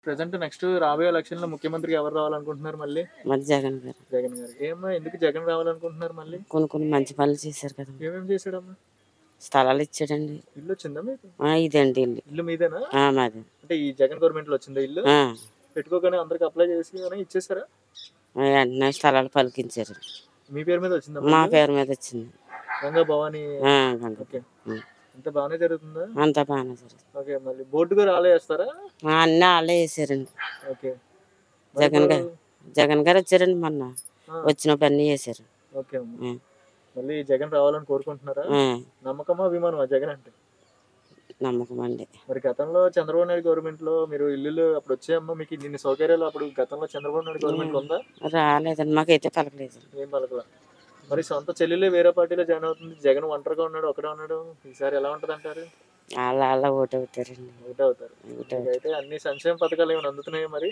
Present next రాబోయే ఎలక్షన్‌లో ముఖ్యమంత్రిగా ఎవరు రావాలనుకుంటున్నారు మళ్ళీ? మరి జగన్ గారు జగన్ గారు. ఏమ్మా ఎందుకు జగన్ రావాలనుకుంటున్నారు మళ్ళీ? కొన్ని మంచి పనులు చేశారు కదా. ఏమేమి చేశాడమ్మా? స్థలాలు ఇచ్చాడండి. ఇల్లు వచ్చిందా మీకు? ఇదండి ఇల్లు. ఇల్లు మీదేనా? మాది. అంటే ఈ జగన్ గవర్నమెంట్‌లో వచ్చిందా ఇల్లు? పెట్టుకోగానే అందరికి అప్లై చేసి ఇచ్చేసారా? వెంటనే స్థలాలు పలికించారు. మీ పేరు మీద వచ్చిందా? మా పేరు మీద వచ్చింది. గంగా భవాని. గంగ. ఓకే. అంతా బాగానే జరుగుతుందా? అంతా బాగానే జరుగుతుంది. ఓకే. మళ్ళీ బోర్డు కూడా ఆలే వేస్తారా? అన్నీ వాళ్ళే వేసారండి. ఓకే. జగన్ గారు వచ్చారండి మొన్న. వచ్చినప్పుడు అన్నీ వేసారు. ఓకే. మళ్ళీ జగన్ రావాలని కోరుకుంటున్నారా? నమ్మకమా అభిమానమా జగన్ అంటే? నమ్మకం అండి. మరి గతంలో చంద్రబాబు నాయుడు గవర్నమెంట్ లో మీరు ఇల్లు అప్పుడు వచ్చాయమ్మా, మీకు ఇన్ని సౌకర్యాలు అప్పుడు గతంలో చంద్రబాబు నాయుడు గవర్నమెంట్ ఉందా? రాలేదండి, మాకైతే పలకలేదు. ఏం పలకలా. మరి సొంత చెల్లెలే వేరే పార్టీలో జాయిన్ అవుతుంది, జగన్ ఒంటరిగా ఉన్నాడు, ఒకటే ఉన్నాడు. ఈసారి ఎలా ఉంటది అంటారు? వాళ్ళ ఓటు అవుతారండి. ఒకటే అవుతారు. అయితే అన్ని సంక్షేమ పథకాలు ఏమైనా అందుతున్నాయా మరి?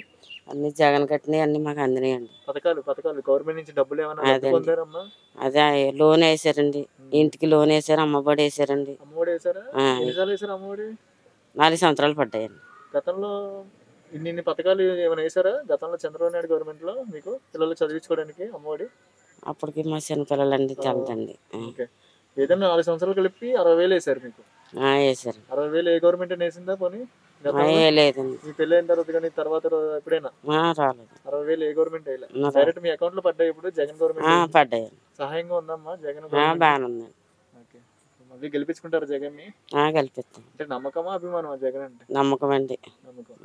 అన్ని జగన్ కట్టినవి అన్ని మాకు అందినాయండి. పథకాలు గవర్నమెంట్ నుంచి డబ్బులు ఏమైనా పొందారమ్మా? అదే లోన్ వేసారండి, ఇంటికి లోన్ వేసారు, అమ్మఒడి వేసారండి. అమ్మఒడి వేసారా? ఎన్నిసార్లు వేసారు అమ్మఒడి? 4 సంవత్సరాలు పడ్డాయండి. గతంలో ఇన్ని పథకాలు ఏమైనా వేసారా గతంలో చంద్రబాబు నాయుడు గవర్నమెంట్ లో మీకు పిల్లలు చదివించుకోవడానికి అమ్మఒడి? అప్పటికి మా చిన్నపిల్లలండి తెలదండి. ఏదైనా 4 సంవత్సరాలు కలిపి 60,000 వేసారు మీకు? వేసారు. 60,000 ఏ గవర్నమెంట్ వేసిందా పోనీ? లేదండి. మీ పెళ్ళి అయిన తర్వాత కానీ తర్వాత ఎప్పుడైనా రాలేదు. 60,000 ఏ గవర్నమెంట్ వేయలే? డైరెక్ట్ మీ అకౌంట్ లో పడ్డాయి ఇప్పుడు జగన్ గవర్నమెంట్? పడ్డాయి. సహాయంగా ఉందమ్మా జగన్? బాగానే ఉంది. ఓకే. మళ్ళీ గెలిపించుకుంటారు జగన్ ని? గెలిపిస్తాం. అంటే నమ్మకమా అభిమానమా జగన్ అంటే? నమ్మకం అండి. నమ్మకం.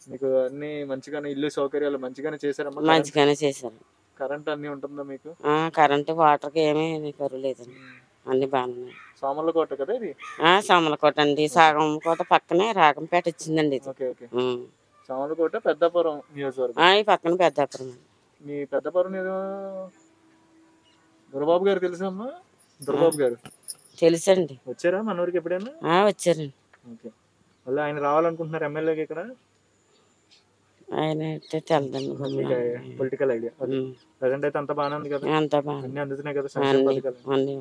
మీకు అన్ని మంచిగానే ఇల్లు సౌకర్యాలు మంచిగానే చేశారమ్మా? మంచిగానే చేశారు. కరెంట్ అన్ని ఉంటుందా మీకు? కరెంట్ వాటర్కి ఏమీ కరువులేదండి, అన్ని బాగానే. సామర్లకోట కదా ఇది? సామర్లకోట అండి, సాగం కోట పక్కనే రాగంపేట వచ్చిందండి ఇది. ఓకే. ఓకే. సామర్లకోట పెద్దాపురం నియోజకవర్గం. ఈ పక్కన పెద్దాపురం. మీ పెద్దపురం దొరబాబు గారు తెలుసమ్మా? దొరబాబు గారు తెలుసండి. వచ్చారా మన ఊరికి ఎప్పుడైనా? వచ్చారండి. ఓకే. మళ్ళీ ఆయన రావాలనుకుంటున్నారు ఎమ్మెల్యేకి ఇక్కడ? ఆయన అయితే తెలదండి, పొలిటికల్ ఐడియా. ప్రజెంట్ అయితే అంత బాగానే ఉంది కదా? అంతా బాగా అన్ని అందుతున్నాయి కదా సంక్షేమ పథకాలు? అన్ని